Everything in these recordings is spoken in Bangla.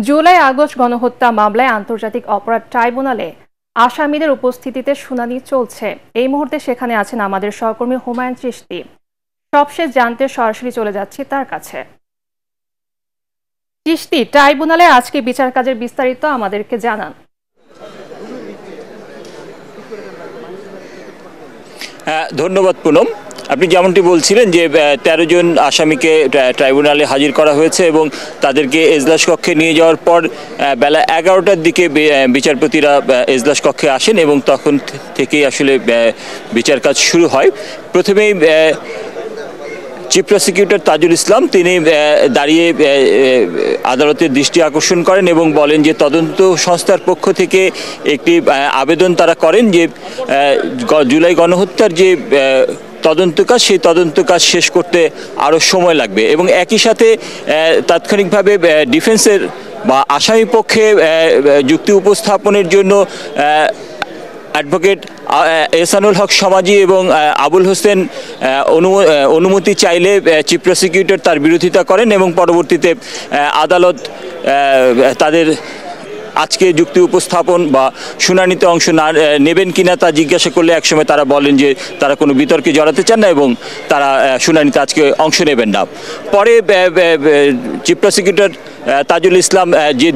জুলাই আগস্ট গণহত্যা মামলায় আন্তর্জাতিক অপরাধ ট্রাইব্যুনালে আসামিদের উপস্থিতিতে শুনানি চলছে। এই মুহূর্তে সেখানে আছেন আমাদের সহকর্মী হুমায়ুন চিশতি। সবশেষ জানতে সরাসরি চলে যাচ্ছি তার কাছে। চিশতি, ট্রাইব্যুনালে আজকে বিচার কাজের বিস্তারিত আমাদেরকে জানান। ধন্যবাদ পুনম। আপনি যেমনটি বলছিলেন যে ১৩ জন আসামিকে ট্রাইব্যুনালে হাজির করা হয়েছে এবং তাদেরকে এজলাস কক্ষে নিয়ে যাওয়ার পর বেলা ১১টার দিকে বিচারপতিরা এজলাস কক্ষে আসেন এবং তখন থেকেই আসলে বিচার কাজ শুরু হয়। প্রথমেই চিফ প্রসিকিউটর তাজুল ইসলাম তিনি দাঁড়িয়ে আদালতের দৃষ্টি আকর্ষণ করেন এবং বলেন যে তদন্ত সংস্থার পক্ষ থেকে একটি আবেদন তারা করেন যে জুলাই গণহত্যার যে তদন্ত কাজ সেই তদন্ত কাজ শেষ করতে আরও সময় লাগবে এবং একই সাথে তাৎক্ষণিকভাবে ডিফেন্সের বা আসামি পক্ষে যুক্তি উপস্থাপনের জন্য অ্যাডভোকেট এহসানুল হক সমাজি এবং আবুল হোসেন অনুমতি চাইলে চিফ প্রসিকিউটর তার বিরোধিতা করেন এবং পরবর্তীতে আদালত তাদের আজকে যুক্তি উপস্থাপন বা শুনানিতে অংশ নেবেন কিনা তা জিজ্ঞাসা করলে একসময় তারা বলেন যে তারা কোনো বিতর্কে জড়াতে চান না এবং তারা শুনানিতে আজকে অংশ নেবেন না। পরে চিফ প্রসিকিউটর তাজুল ইসলাম যে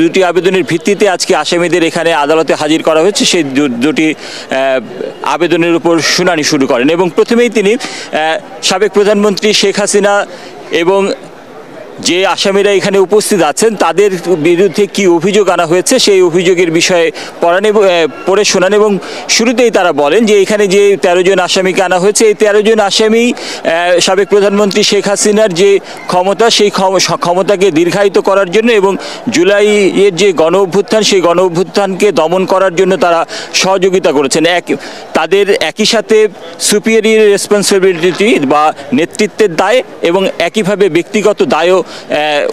দুটি আবেদনের ভিত্তিতে আজকে আসামিদের এখানে আদালতে হাজির করা হয়েছে সেই দুটি আবেদনের উপর শুনানি শুরু করেন এবং প্রথমেই তিনি সাবেক প্রধানমন্ত্রী শেখ হাসিনা এবং যে আসামিরা এখানে উপস্থিত আছেন তাদের বিরুদ্ধে কি অভিযোগ আনা হয়েছে সেই অভিযোগের বিষয়ে পড়ে শোনান এবং শুরুতেই তারা বলেন যে এখানে যে ১৩ জন আসামিকে আনা হয়েছে এই ১৩ জন আসামি সাবেক প্রধানমন্ত্রী শেখ হাসিনার যে ক্ষমতা সেই ক্ষমতাকে দীর্ঘায়িত করার জন্য এবং জুলাইয়ের যে গণ অভ্যুত্থান সেই গণ অভ্যুত্থানকে দমন করার জন্য তারা সহযোগিতা করেছেন। তাদের একই সাথে সুপিরিয়র রেসপন্সিবিলিটি বা নেতৃত্বের দায় এবং একইভাবে ব্যক্তিগত দায়ও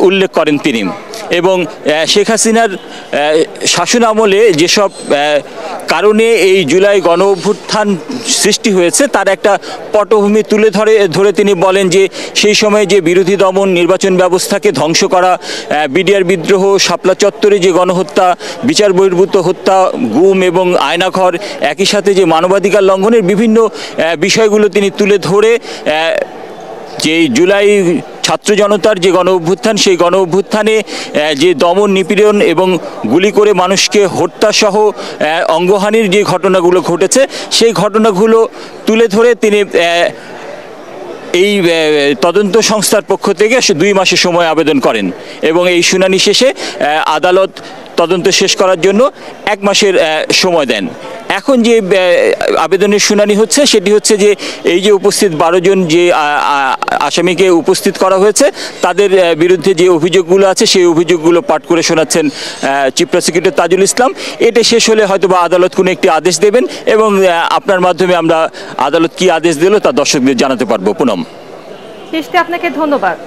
উল্লেখ করেন তিনি এবং শেখ হাসিনার শাসন আমলে যেসব কারণে এই জুলাই গণ অভ্যুত্থান সৃষ্টি হয়েছে তার একটা পটভূমি তুলে ধরে তিনি বলেন যে সেই সময় যে বিরোধী দমন নির্বাচন ব্যবস্থাকে ধ্বংস করা, বিডিআর বিদ্রোহ, শাপলা চত্বরে যে গণহত্যা, বিচার বহির্ভূত হত্যা, গুম এবং আয়নাঘর, একই সাথে যে মানবাধিকার লঙ্ঘনের বিভিন্ন বিষয়গুলো তিনি তুলে ধরে যে জুলাই ছাত্র জনতার যে গণ অভ্যুত্থান সেই গণ অভ্যুত্থানে যে দমন নিপীড়ন এবং গুলি করে মানুষকে হত্যাসহ অঙ্গহানির যে ঘটনাগুলো ঘটেছে সেই ঘটনাগুলো তুলে ধরে তিনি এই তদন্ত সংস্থার পক্ষ থেকে ২ মাসের সময় আবেদন করেন এবং এই শুনানি শেষে আদালত তদন্ত শেষ করার জন্য ১ মাসের সময় দেন। এখন যে আবেদনের শুনানি হচ্ছে সেটি হচ্ছে যে এই যে উপস্থিত ১২ জন যে আসামিকে উপস্থিত করা হয়েছে তাদের বিরুদ্ধে যে অভিযোগগুলো আছে সেই অভিযোগগুলো পাঠ করে শোনাচ্ছেন চিফ প্রসিকিউটর তাজুল ইসলাম। এটা শেষ হলে হয়তো বা আদালত কোনো একটি আদেশ দেবেন এবং আপনার মাধ্যমে আমরা আদালত কি আদেশ দিল তা দর্শকদের জানাতে পারবো। পুনম, চিশতি, আপনাকে ধন্যবাদ।